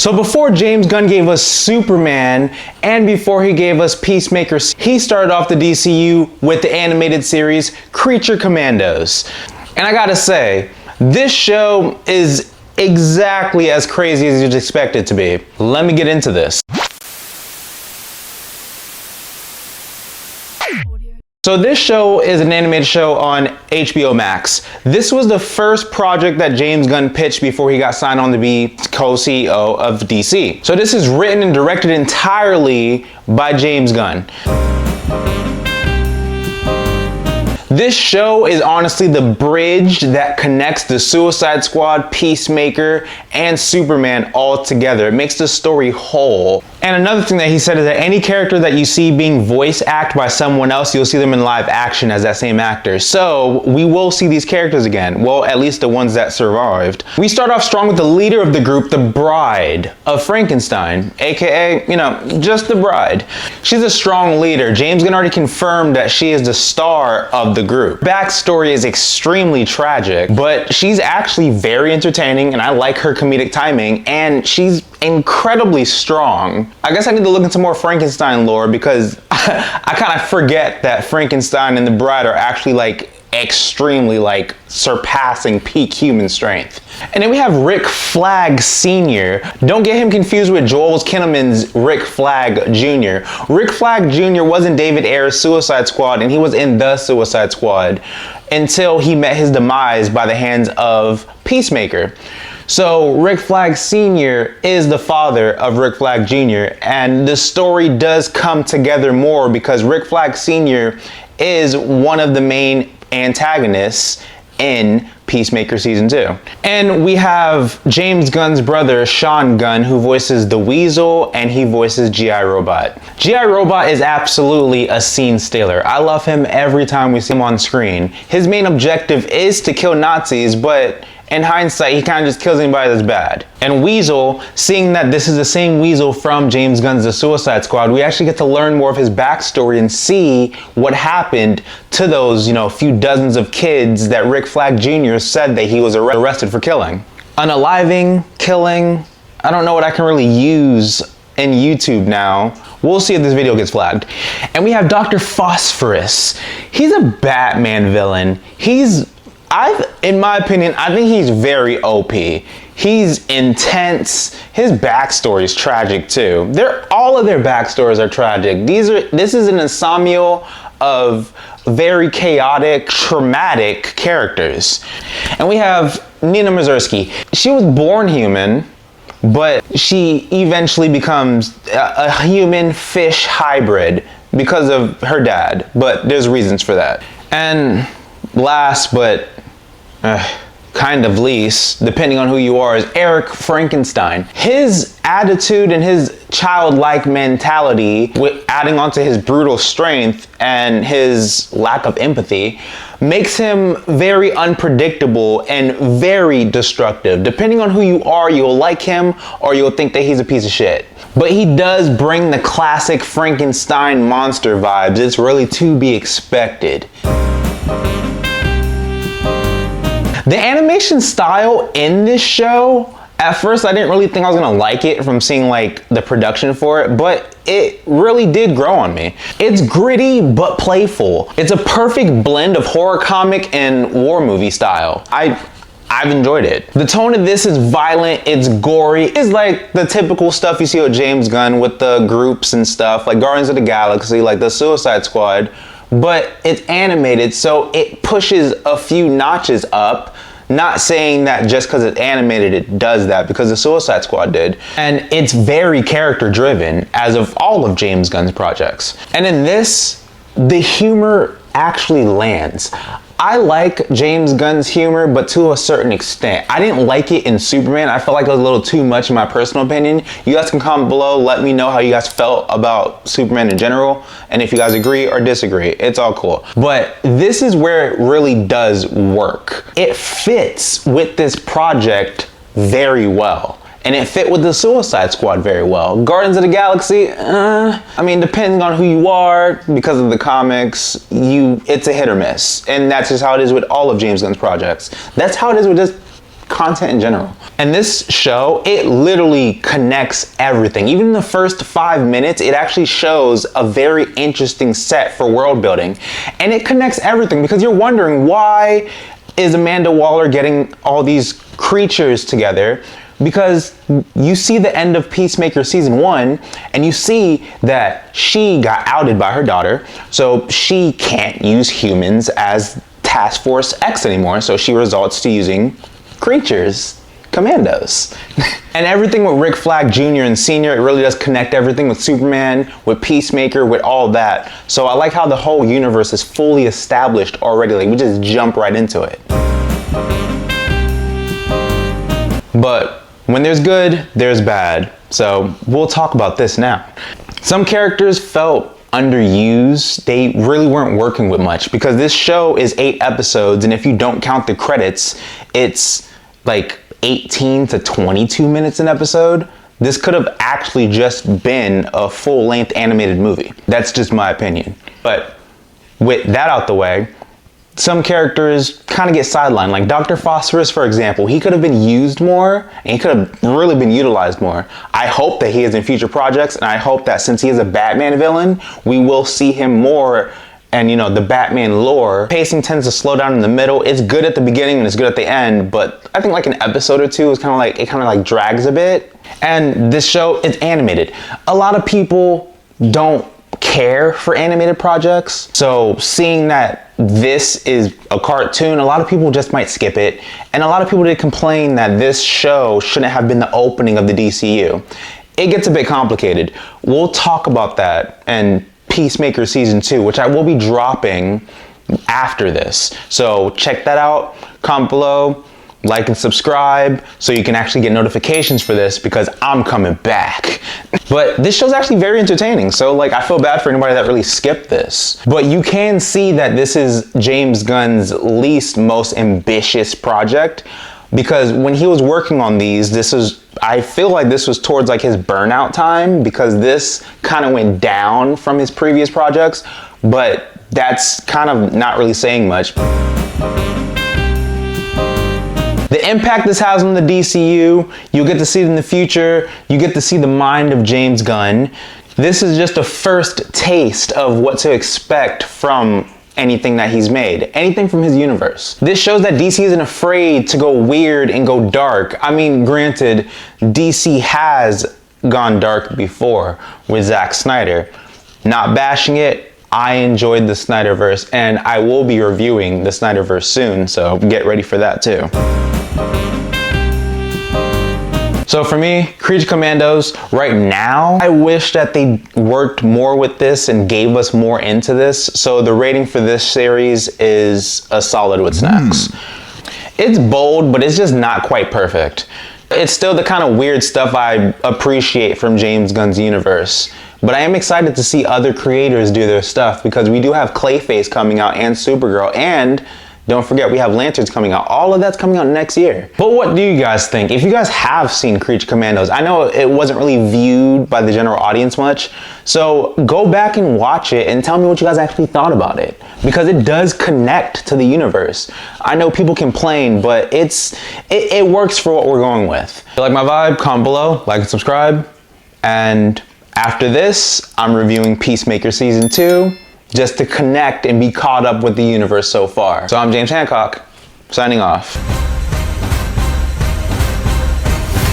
So before James Gunn gave us Superman and before he gave us Peacemaker, he started off the DCU with the animated series Creature Commandos. And I gotta say, this show is exactly as crazy as you'd expect it to be. Let me get into this. So this show is an animated show on HBO Max. This was the first project that James Gunn pitched before he got signed on to be co-CEO of DC. So this is written and directed entirely by James Gunn. This show is honestly the bridge that connects the Suicide Squad, Peacemaker, and Superman all together. It makes the story whole. And another thing that he said is that any character that you see being voice acted by someone else, you'll see them in live action as that same actor. So we will see these characters again. Well, at least the ones that survived. We start off strong with the leader of the group, the Bride of Frankenstein, aka, just the Bride. She's a strong leader. James Gunn already confirmed that she is the star of the group. Backstory is extremely tragic, but she's actually very entertaining and I like her comedic timing, and she's incredibly strong. I guess I need to look into more Frankenstein lore because I kind of forget that Frankenstein and the Bride are actually extremely surpassing peak human strength. And then we have Rick Flag Sr. Don't get him confused with Joel Kinnaman's Rick Flag Jr. Rick Flag Jr. was in David Ayer's Suicide Squad, and he was in the Suicide Squad until he met his demise by the hands of Peacemaker. So Rick Flag Sr. is the father of Rick Flag Jr. and the story does come together more because Rick Flag Sr. is one of the main antagonists in Peacemaker Season 2. And we have James Gunn's brother, Sean Gunn, who voices the Weasel, and he voices G.I. Robot. G.I. Robot is absolutely a scene stealer. I love him every time we see him on screen. His main objective is to kill Nazis, but in hindsight, he kind of just kills anybody that's bad. And Weasel, seeing that this is the same Weasel from James Gunn's The Suicide Squad, we actually get to learn more of his backstory and see what happened to those, few dozens of kids that Rick Flag Jr. said that he was arrested for killing. Unaliving, killing, I don't know what I can really use in YouTube now. We'll see if this video gets flagged. And we have Dr. Phosphorus. He's a Batman villain. In my opinion, I think he's very OP. He's intense. His backstory is tragic too. All of their backstories are tragic. This is an ensemble of very chaotic, traumatic characters. And we have Nina Mazursky. She was born human, but she eventually becomes a human-fish hybrid because of her dad. But there's reasons for that. And last but kind of least, depending on who you are, is Eric Frankenstein. His attitude and his childlike mentality, with adding on to his brutal strength and his lack of empathy, makes him very unpredictable and very destructive. Depending on who you are, you'll like him or you'll think that he's a piece of shit. But he does bring the classic Frankenstein monster vibes. It's really to be expected. The animation style in this show, at first I didn't really think I was gonna like it from seeing the production for it, but it really did grow on me. It's gritty but playful. It's a perfect blend of horror comic and war movie style. I've enjoyed it. The tone of this is violent, it's gory. It's like the typical stuff you see with James Gunn with the groups and stuff, like Guardians of the Galaxy, like the Suicide Squad. But it's animated, so it pushes a few notches up. Not saying that just because it's animated it does that, because the Suicide Squad did. And it's very character driven, as of all of James Gunn's projects. And in this, the humor actually lands. I like James Gunn's humor, but to a certain extent. I didn't like it in Superman. I felt like it was a little too much in my personal opinion. You guys can comment below, let me know how you guys felt about Superman in general, and if you guys agree or disagree, it's all cool. But this is where it really does work. It fits with this project very well. And it fit with the Suicide Squad very well. Guardians of the Galaxy, depending on who you are, because of the comics, it's a hit or miss. And that's just how it is with all of James Gunn's projects. That's how it is with this content in general. And this show, it literally connects everything. Even in the first 5 minutes, it actually shows a very interesting set for world building. And it connects everything because you're wondering, why is Amanda Waller getting all these creatures together? Because you see the end of Peacemaker season 1 and you see that she got outed by her daughter, so she can't use humans as Task Force X anymore, so she resorts to using Creatures Commandos. And everything with Rick Flag Jr. and Sr., it really does connect everything with Superman, with Peacemaker, with all that. So I like how the whole universe is fully established already. Like, we just jump right into it. But when there's good, there's bad. So we'll talk about this now. Some characters felt underused. They really weren't working with much because this show is 8 episodes, and if you don't count the credits, it's like 18 to 22 minutes an episode. This could have actually just been a full-length animated movie. That's just my opinion. But with that out the way, some characters kind of get sidelined. Like Dr. Phosphorus, for example, he could have been used more and he could have really been utilized more. I hope that he is in future projects, and I hope that since he is a Batman villain, we will see him more. And you know, the Batman lore, pacing tends to slow down in the middle. It's good at the beginning and it's good at the end, but I think like an episode or two is kind of like drags a bit. And this show is animated. A lot of people don't care for animated projects, so seeing that this is a cartoon, a lot of people just might skip it. And a lot of people did complain that this show shouldn't have been the opening of the DCU. It gets a bit complicated. We'll talk about that and Peacemaker season 2, which I will be dropping after this. So check that out, comment below, like and subscribe so you can actually get notifications for this because I'm coming back. But this show's actually very entertaining, so like I feel bad for anybody that really skipped this. But you can see that this is James Gunn's least most ambitious project, because when he was working on these, I feel like this was towards like his burnout time, because this kind of went down from his previous projects, but that's kind of not really saying much. The impact this has on the DCU, you'll get to see it in the future. You get to see the mind of James Gunn. This is just a first taste of what to expect from anything that he's made, anything from his universe. This shows that DC isn't afraid to go weird and go dark. I mean, granted, DC has gone dark before with Zack Snyder. Not bashing it, I enjoyed the Snyderverse, and I will be reviewing the Snyderverse soon, so get ready for that too. So for me, Creature Commandos, right now, I wish that they worked more with this and gave us more into this. So the rating for this series is a solid with snacks. It's bold, but it's just not quite perfect. It's still the kind of weird stuff I appreciate from James Gunn's universe. But I am excited to see other creators do their stuff, because we do have Clayface coming out and Supergirl, and don't forget, we have Lanterns coming out. All of that's coming out next year. But what do you guys think? If you guys have seen Creature Commandos, I know it wasn't really viewed by the general audience much, so go back and watch it and tell me what you guys actually thought about it, because it does connect to the universe. I know people complain, but it works for what we're going with. If you like my vibe, comment below, like and subscribe, and after this, I'm reviewing Peacemaker season 2. Just to connect and be caught up with the universe so far. So I'm James Hancock, signing off.